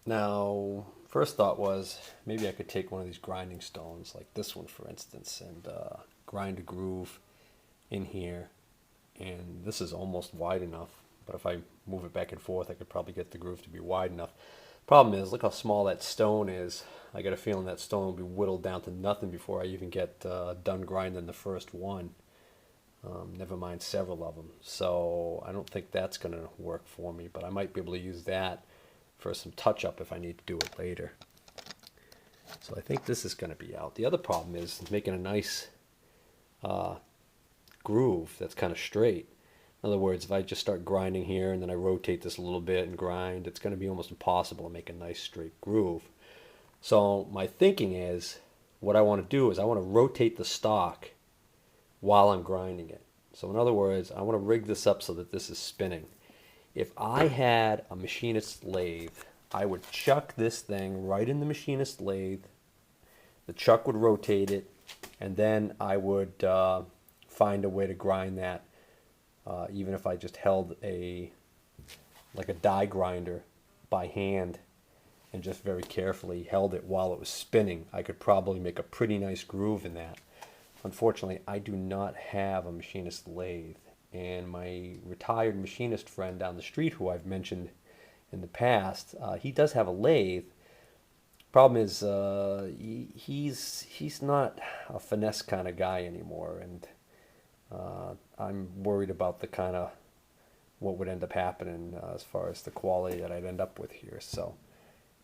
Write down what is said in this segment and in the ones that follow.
Now, first thought was maybe I could take one of these grinding stones, like this one for instance, and grind a groove in here. And this is almost wide enough, but if I move it back and forth, I could probably get the groove to be wide enough. Problem is, look how small that stone is. I got a feeling that stone will be whittled down to nothing before I even get done grinding the first one. Never mind several of them. So I don't think that's going to work for me, but I might be able to use that for some touch-up if I need to do it later. So I think this is going to be out. The other problem is making a nice groove that's kind of straight. In other words, if I just start grinding here and then I rotate this a little bit and grind, it's going to be almost impossible to make a nice straight groove. So my thinking is, what I want to do is I want to rotate the stock while I'm grinding it. So in other words, I want to rig this up so that this is spinning. If I had a machinist lathe, I would chuck this thing right in the machinist lathe. The chuck would rotate it, and then I would find a way to grind that. Even if I just held like a die grinder by hand and just very carefully held it while it was spinning, I could probably make a pretty nice groove in that. Unfortunately, I do not have a machinist lathe, and my retired machinist friend down the street, who I've mentioned in the past, he does have a lathe. Problem is, he's not a finesse kind of guy anymore, and I'm worried about the kind of what would end up happening as far as the quality that I'd end up with here. So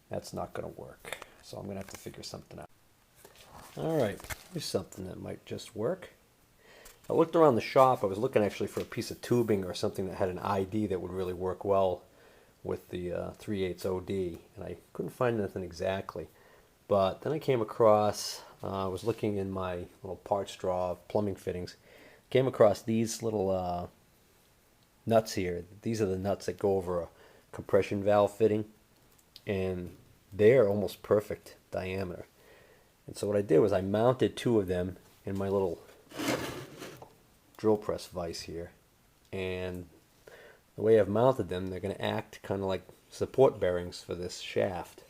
that's not going to work. So I'm going to have to figure something out. All right, here's something that might just work. I looked around the shop. I was looking actually for a piece of tubing or something that had an ID that would really work well with the 3/8 OD, and I couldn't find anything exactly. But then I came across, I was looking in my little parts drawer of plumbing fittings, came across these little nuts here. These are the nuts that go over a compression valve fitting, and they're almost perfect diameter. And so what I did was I mounted two of them in my little drill press vise here, and the way I've mounted them, they're going to act kind of like support bearings for this shaft.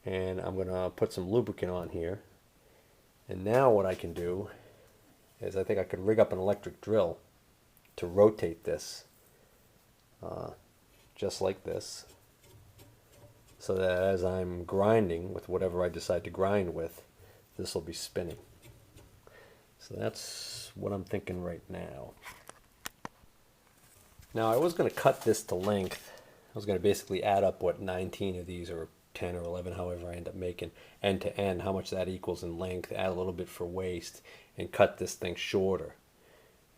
And I'm going to put some lubricant on here, and now what I can do is I think I could rig up an electric drill to rotate this just like this, so that as I'm grinding with whatever I decide to grind with, this will be spinning. So that's what I'm thinking right now. Now I was going to cut this to length. I was going to basically add up what 19 of these, or 10 or 11, however I end up making, end to end, how much that equals in length, add a little bit for waste, and cut this thing shorter.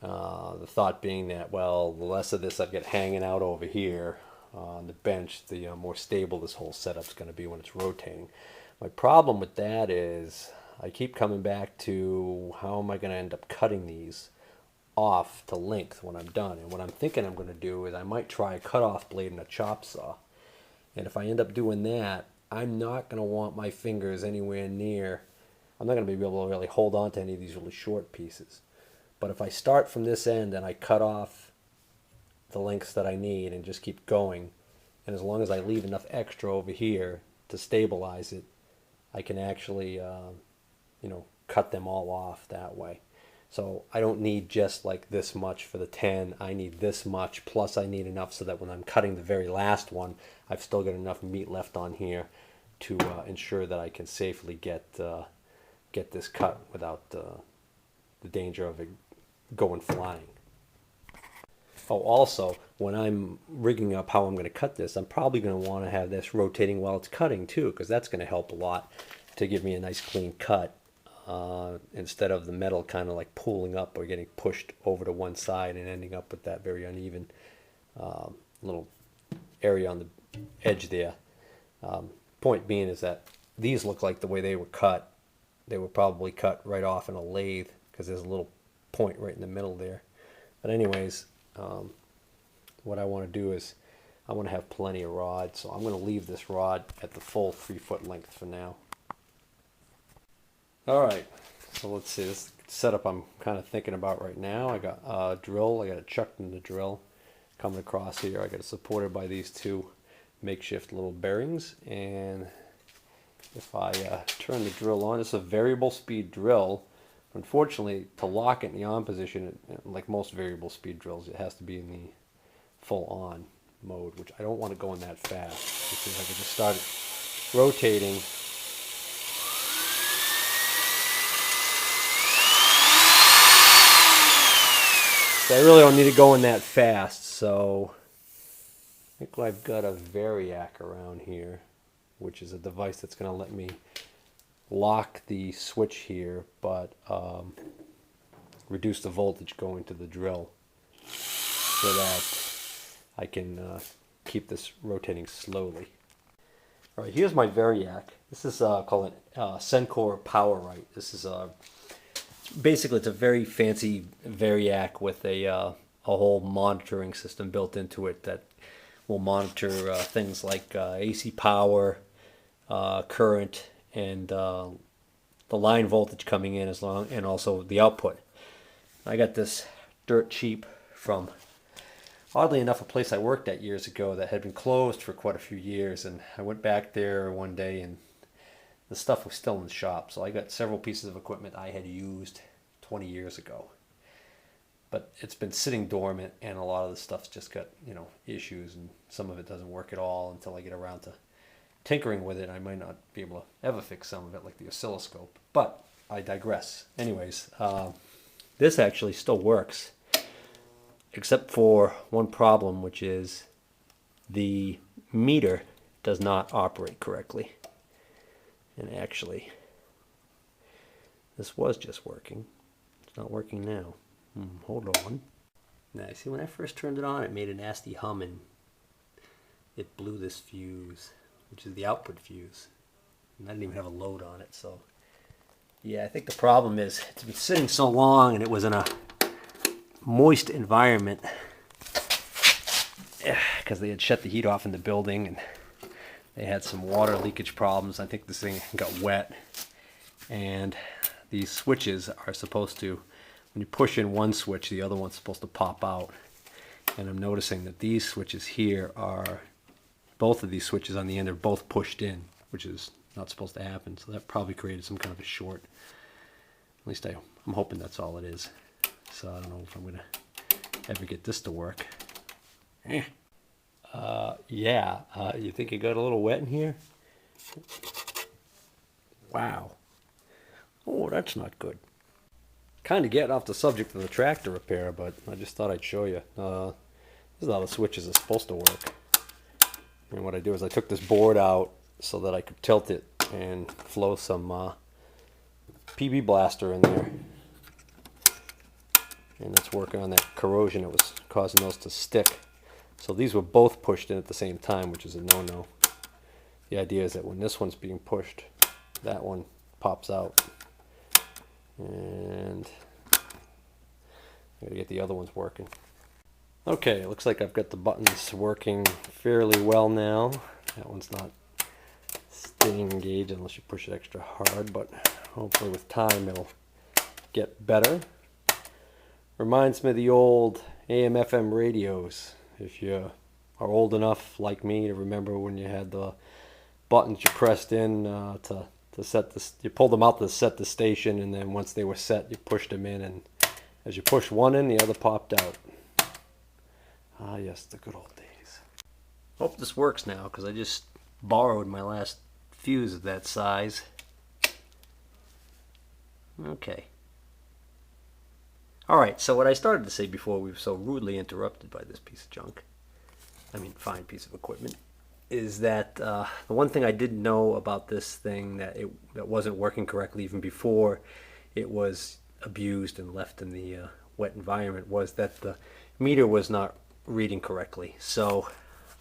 The thought being that, well, the less of this I've got hanging out over here on the bench, the more stable this whole setup's going to be when it's rotating. My problem with that is I keep coming back to how am I going to end up cutting these off to length when I'm done. And what I'm thinking I'm going to do is I might try a cutoff blade and a chop saw. And if I end up doing that, I'm not going to want my fingers anywhere near, I'm not going to be able to really hold on to any of these really short pieces. But if I start from this end and I cut off the lengths that I need and just keep going, and as long as I leave enough extra over here to stabilize it, I can actually cut them all off that way. So I don't need just like this much for the 10. I need this much, plus I need enough so that when I'm cutting the very last one, I've still got enough meat left on here to ensure that I can safely get this cut without the danger of it going flying. Oh, also, when I'm rigging up how I'm going to cut this, I'm probably going to want to have this rotating while it's cutting too, because that's going to help a lot to give me a nice clean cut. Instead of the metal kind of like pulling up or getting pushed over to one side and ending up with that very uneven little area on the edge there. Point being is that these look like the way they were cut. They were probably cut right off in a lathe because there's a little point right in the middle there. But anyways, what I want to do is I want to have plenty of rod, so I'm going to leave this rod at the full 3-foot length for now. Alright, so let's see, this setup I'm kind of thinking about right now. I got a drill, I got it chucked in the drill coming across here. I got it supported by these two makeshift little bearings. And if I turn the drill on, this is a variable speed drill. Unfortunately, to lock it in the on position, like most variable speed drills, it has to be in the full on mode, which I don't want to go in that fast, because I can just start it rotating. So I really don't need to go in that fast. So I think I've got a variac around here, which is a device that's going to let me lock the switch here, but reduce the voltage going to the drill so that I can keep this rotating slowly. All right, here's my variac. This is called an Sencor PowerRite. This is basically it's a very fancy variac with a whole monitoring system built into it that will monitor things like AC power, current, and the line voltage coming in, and also the output. I got this dirt cheap from, oddly enough, a place I worked at years ago that had been closed for quite a few years, and I went back there one day and the stuff was still in the shop. So I got several pieces of equipment I had used 20 years ago, but it's been sitting dormant, and a lot of the stuff's just got, issues, and some of it doesn't work at all until I get around to tinkering with it. I might not be able to ever fix some of it, like the oscilloscope, but I digress. Anyways, this actually still works, except for one problem, which is the meter does not operate correctly. And actually, this was just working. It's not working now. Hold on. Now, see, when I first turned it on, it made a nasty hum, and it blew this fuse, which is the output fuse. And I didn't even have a load on it, so yeah, I think the problem is it's been sitting so long, and it was in a moist environment because they had shut the heat off in the building, and they had some water leakage problems. I think this thing got wet, and these switches are supposed to, when you push in one switch, the other one's supposed to pop out. And I'm noticing that these switches here are, both of these switches on the end are both pushed in, which is not supposed to happen. So that probably created some kind of a short. At least I'm hoping that's all it is. So I don't know if I'm going to ever get this to work. Yeah, you think it got a little wet in here? Wow. Oh, that's not good. Kind of getting off the subject of the tractor repair, but I just thought I'd show you. This is how the switches are supposed to work. And what I do is I took this board out so that I could tilt it and flow some PB blaster in there. And it's working on that corrosion that was causing those to stick. So these were both pushed in at the same time, which is a no-no. The idea is that when this one's being pushed, that one pops out. And I gotta get the other ones working. Okay, it looks like I've got the buttons working fairly well now. That one's not staying engaged unless you push it extra hard, but hopefully with time it'll get better. Reminds me of the old AM/FM radios. If you are old enough like me to remember when you had the buttons you pressed in to set this, you pulled them out to set the station, and then once they were set, you pushed them in, and as you push one in, the other popped out. Ah, yes, the good old days. Hope this works now, because I just borrowed my last fuse of that size. Okay. Alright, so what I started to say before we were so rudely interrupted by this piece of junk, I mean fine piece of equipment, is that the one thing I didn't know about this thing that wasn't working correctly even before it was abused and left in the wet environment was that the meter was not reading correctly. So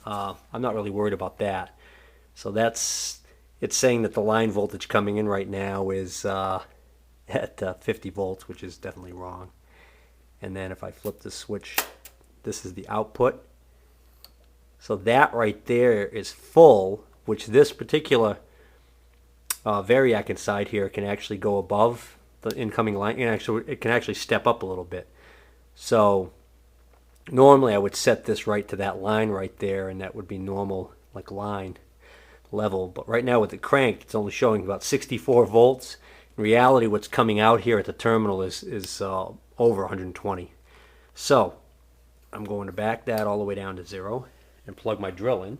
I'm not really worried about that. So it's saying that the line voltage coming in right now is at 50 volts, which is definitely wrong. And then if I flip the switch, this is the output. So that right there is full, which this particular variac inside here can actually go above the incoming line, and it can actually step up a little bit. So normally I would set this right to that line right there, and that would be normal like line level. But right now with the crank, it's only showing about 64 volts. In reality, what's coming out here at the terminal is over 120. So I'm going to back that all the way down to 0 and plug my drill in.